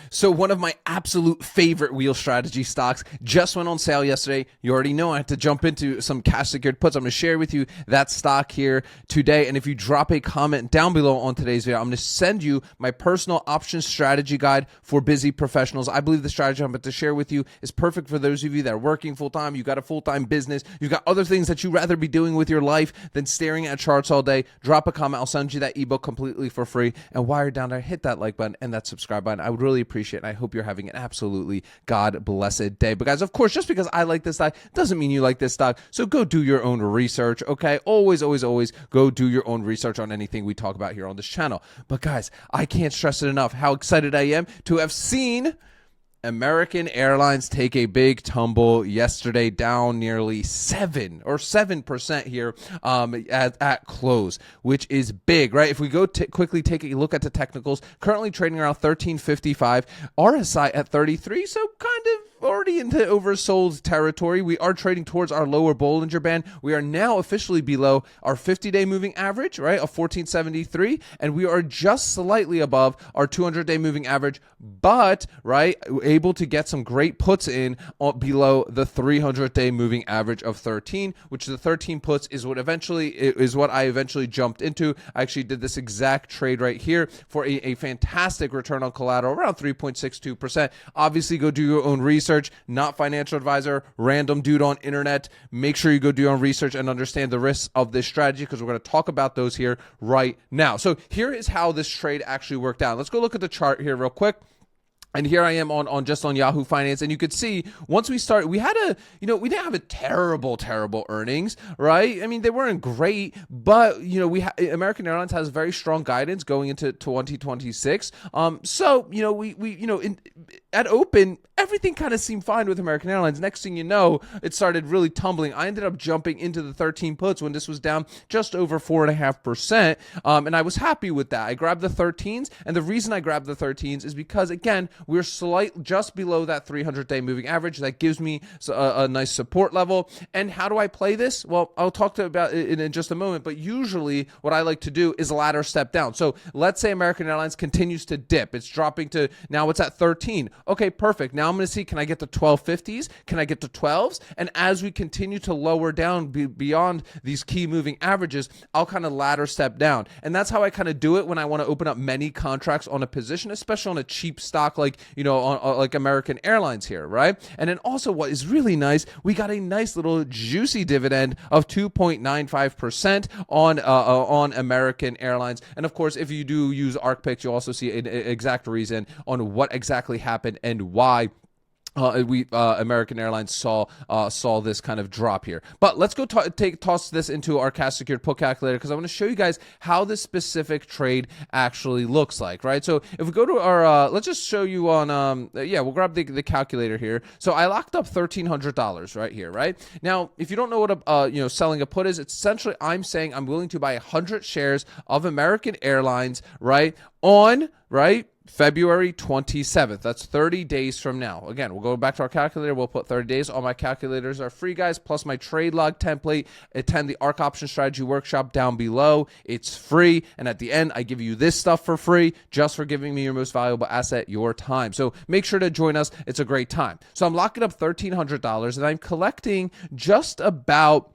So one of my absolute favorite wheel strategy stocks just went on sale yesterday. You already know I had to jump into some cash secured puts. I'm going to share with you that stock here today. And if you drop a comment down below on today's video, I'm going to send you my personal options strategy guide for busy professionals. I believe the strategy I'm about to share with you is perfect for those of you that are working full time. You've got a full-time business. You've got other things that you'd rather be doing with your life than staring at charts all day. Drop a comment. I'll send you that ebook completely for free. And while you're down there, hit that like button and that subscribe button. I would really appreciate it, and I hope you're having an absolutely God-blessed day. But guys, of course, just because I like this stock doesn't mean you like this stock, so go do your own research, okay? Always go do your own research on anything we talk about here on this channel. But guys, I can't stress it enough how excited I am to have seen American Airlines take a big tumble yesterday, down nearly 7% here at close, which is big, right? If we go quickly take a look at the technicals, currently trading around 1355, RSI at 33, so kind of already into oversold territory. We are trading towards our lower Bollinger Band. We are now officially below our 50-day moving average, right, of 1473, and we are just slightly above our 200-day moving average, but, right, able to get some great puts in below the 300-day moving average of 13, which the 13 puts is what I eventually jumped into. I actually did this exact trade right here for a fantastic return on collateral, around 3.62%. Obviously, go do your own research. Not financial advisor, random dude on internet. Make sure you go do your own research and understand the risks of this strategy, because we're going to talk about those here right now. So here is how this trade actually worked out. Let's go look at the chart here real quick. And here I am on Yahoo Finance, and you could see once we started, we didn't have a terrible earnings, right? I mean, they weren't great, but American Airlines has very strong guidance going into 2026. So at open, everything kind of seemed fine with American Airlines. Next thing you know, it started really tumbling. I ended up jumping into the 13 puts when this was down just over 4.5%, and I was happy with that. I grabbed the 13s, and the reason I grabbed the 13s is because, again, we're just below that 300-day moving average. That gives me a nice support level. And how do I play this? Well, I'll talk about it in just a moment, but usually what I like to do is ladder step down. So let's say American Airlines continues to dip. It's dropping to, now it's at 13. Okay, perfect. Now I'm going to see, can I get to 1250s? Can I get to 12s? And as we continue to lower down beyond these key moving averages, I'll kind of ladder step down. And that's how I kind of do it when I want to open up many contracts on a position, especially on a cheap stock like like American Airlines here, right? And then also what is really nice, we got a nice little juicy dividend of 2.95% on American Airlines. And of course, if you do use Ark Picks, you'll also see an exact reason on what exactly happened and why American Airlines saw this kind of drop here. But let's go toss this into our cash secured put calculator, because I want to show you guys how this specific trade actually looks like, right? So if we go to our, let's just show you on, we'll grab the calculator here. So I locked up $1,300 right here, right? Now, if you don't know what selling a put is, it's essentially I'm saying I'm willing to buy 100 shares of American Airlines, right, on, right, February 27th. That's 30 days from now. Again, we'll go back to our calculator. We'll put 30 days. All my calculators are free, guys, plus my trade log template. Attend the Ark Options Strategy workshop down below. It's free. And at the end, I give you this stuff for free just for giving me your most valuable asset, your time. So make sure to join us. It's a great time. So I'm locking up $1,300, and I'm collecting just about,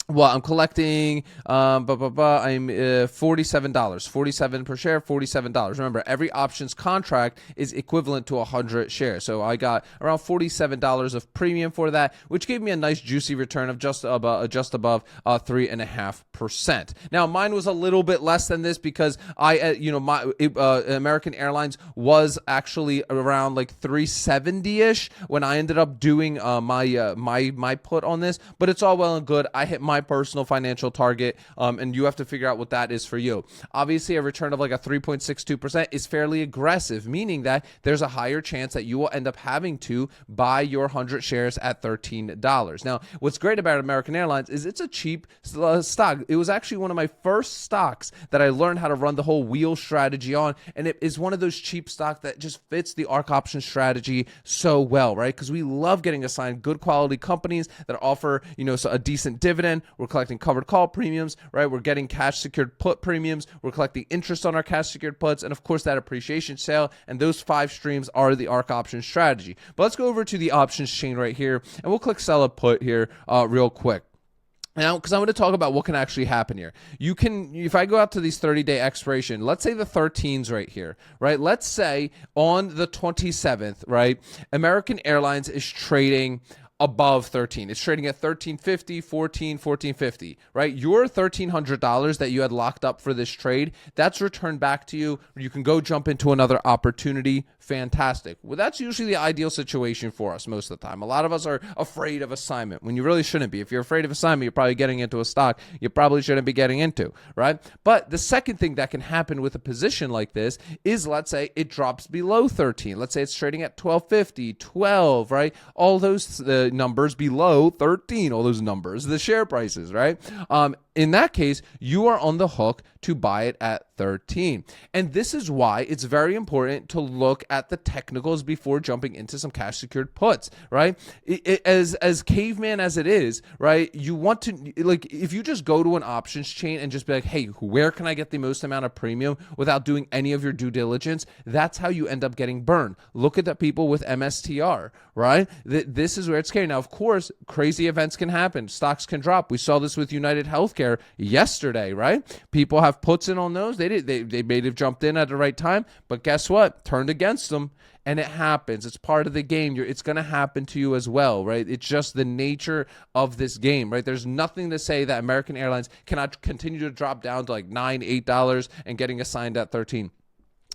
well, I'm collecting, I'm $47, 47 per share, $47. Remember, every options contract is equivalent to 100 shares. So I got around $47 of premium for that, which gave me a nice juicy return of just above 3.5%. Now, mine was a little bit less than this because American Airlines was actually around like 370-ish when I ended up doing my put on this, but it's all well and good. I hit my personal financial target, and you have to figure out what that is for you. Obviously, a return of like a 3.62% is fairly aggressive, meaning that there's a higher chance that you will end up having to buy your 100 shares at $13. Now, what's great about American Airlines is it's a cheap stock. It was actually one of my first stocks that I learned how to run the whole wheel strategy on, and it is one of those cheap stocks that just fits the Ark Options strategy so well, right? Because we love getting assigned good quality companies that offer, a decent dividend, We're collecting covered call premiums, right? We're getting cash secured put premiums. We're collecting interest on our cash secured puts, and of course that appreciation sale. And those 5 streams are the Ark Options Strategy. But let's go over to the options chain right here, and we'll click sell a put here real quick. Now, because I'm going to talk about what can actually happen here. You can, if I go out to these 30-day expiration, let's say the 13s right here, right? Let's say on the 27th, right, American Airlines is trading above 13. It's trading at 13.50, 14, 14.50, right? Your $1,300 that you had locked up for this trade, that's returned back to you. You can go jump into another opportunity. Fantastic. Well, that's usually the ideal situation for us most of the time. A lot of us are afraid of assignment when you really shouldn't be. If you're afraid of assignment, you're probably getting into a stock you probably shouldn't be getting into, right? But the second thing that can happen with a position like this is, let's say it drops below 13. Let's say it's trading at 12.50, 12, right? All those numbers below 13, all those numbers, the share prices, right? In that case, you are on the hook to buy it at 13. And this is why it's very important to look at the technicals before jumping into some cash secured puts, right? As caveman as it is, right? You want to, like, if you just go to an options chain and just be like, hey, where can I get the most amount of premium without doing any of your due diligence? That's how you end up getting burned. Look at the people with MSTR, right? This is where it's scary. Now, of course, crazy events can happen. Stocks can drop. We saw this with United Healthcare yesterday, right? People have puts in on those. They may have jumped in at the right time, but guess what? Turned against them. And it happens. It's part of the game. It's going to happen to you as well, right? It's just the nature of this game, right? There's nothing to say that American Airlines cannot continue to drop down to like $9, $8 and getting assigned at 13.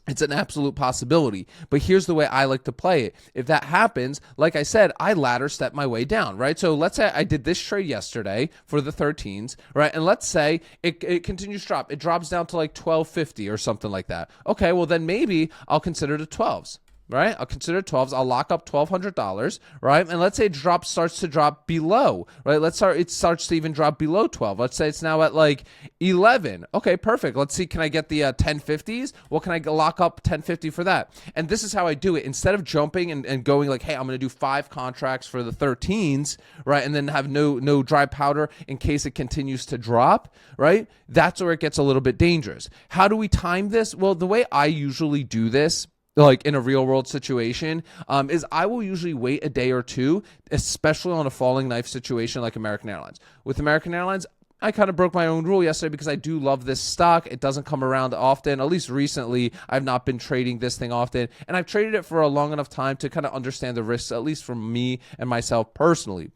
It's an absolute possibility, but here's the way I like to play it. If that happens, like I said, I ladder step my way down, right? So let's say I did this trade yesterday for the 13s, right? And let's say it continues to drop. It drops down to like 12.50 or something like that. Okay, well then maybe I'll consider the 12s. Right? I'll consider 12s. I'll lock up $1,200, right? And let's say it starts to drop below, right? It starts to even drop below 12. Let's say it's now at like 11. Okay, perfect. Let's see. Can I get the 1050s? Well, can I lock up 1050 for that? And this is how I do it. Instead of jumping and going like, hey, I'm going to do 5 contracts for the 13s, right? And then have no dry powder in case it continues to drop, right? That's where it gets a little bit dangerous. How do we time this? Well, the way I usually do this, like in a real world situation, is I will usually wait a day or two, especially on a falling knife situation like American Airlines. With American Airlines, I kind of broke my own rule yesterday because I do love this stock. It doesn't come around often. At least recently, I've not been trading this thing often. And I've traded it for a long enough time to kind of understand the risks, at least for me and myself personally.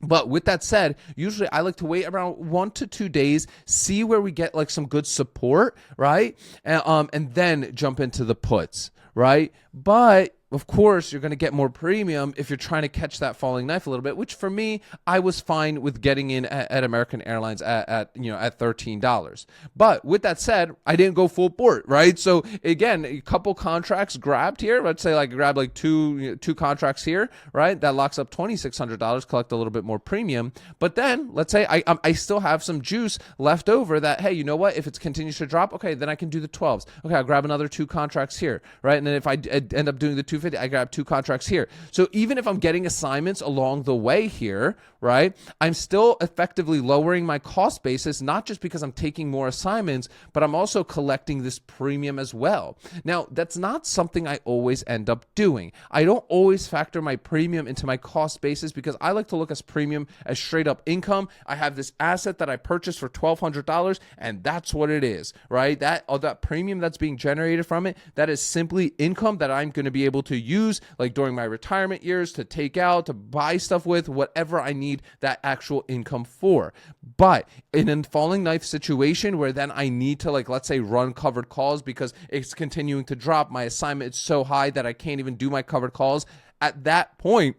But with that said, usually I like to wait around 1 to 2 days, see where we get like some good support, right? And then jump into the puts, right? But of course, you're going to get more premium if you're trying to catch that falling knife a little bit, which for me, I was fine with getting in at American Airlines at $13. But with that said, I didn't go full port, right? So again, a couple contracts grabbed here. Let's say like grab like two contracts here, right? That locks up $2,600, collect a little bit more premium. But then let's say I still have some juice left over that, hey, you know what? If it continues to drop, okay, then I can do the 12s. Okay, I'll grab another 2 contracts here, right? And then if I end up doing the 250, I grab 2 contracts here. So even if I'm getting assignments along the way here, right, I'm still effectively lowering my cost basis, not just because I'm taking more assignments, but I'm also collecting this premium as well. Now, that's not something I always end up doing. I don't always factor my premium into my cost basis because I like to look at premium as straight up income. I have this asset that I purchased for $1,200 and that's what it is, right? That premium that's being generated from it, that is simply income that I'm going to be able to use like during my retirement years to take out, to buy stuff with, whatever I need that actual income for. But in a falling knife situation where then I need to, like, let's say run covered calls because it's continuing to drop, my assignment is so high that I can't even do my covered calls, at that point,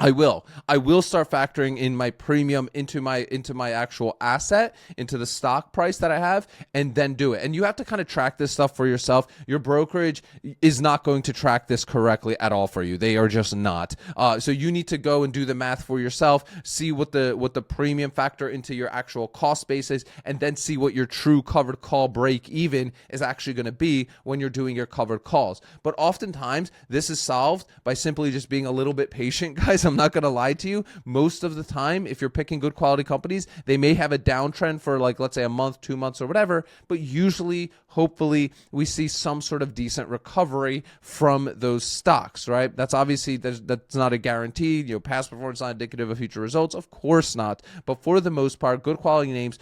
I will start factoring in my premium into my actual asset, into the stock price that I have, and then do it. And you have to kind of track this stuff for yourself. Your brokerage is not going to track this correctly at all for you. They are just not. So you need to go and do the math for yourself, see what the premium factor into your actual cost basis, and then see what your true covered call break even is actually going to be when you're doing your covered calls. But oftentimes this is solved by simply just being a little bit patient, guys. I'm not going to lie to you. Most of the time, if you're picking good quality companies, they may have a downtrend for like, let's say a month, 2 months or whatever, but usually, hopefully, we see some sort of decent recovery from those stocks, right? That's obviously, that's not a guarantee. Past performance is not indicative of future results. Of course not. But for the most part, good quality names,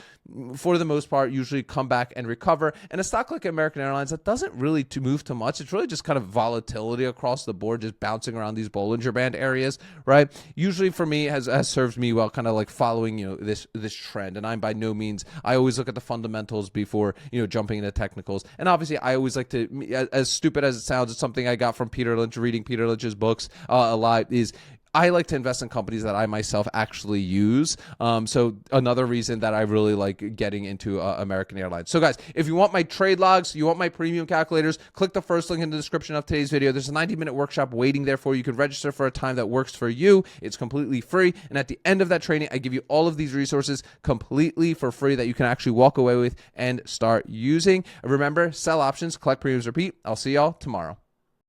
for the most part, usually come back and recover. And a stock like American Airlines, that doesn't really move too much. It's really just kind of volatility across the board, just bouncing around these Bollinger Band areas, right? Usually for me, has served me well, kind of like following, this trend. And I'm by no means, I always look at the fundamentals before, jumping into technicals. And obviously, I always like to, as stupid as it sounds, it's something I got from Peter Lynch, reading Peter Lynch's books a lot, is I like to invest in companies that I myself actually use. So another reason that I really like getting into American Airlines. So guys, if you want my trade logs, you want my premium calculators, click the first link in the description of today's video. There's a 90-minute workshop waiting there for you. You can register for a time that works for you. It's completely free. And at the end of that training, I give you all of these resources completely for free that you can actually walk away with and start using. Remember, sell options, collect premiums, repeat. I'll see y'all tomorrow.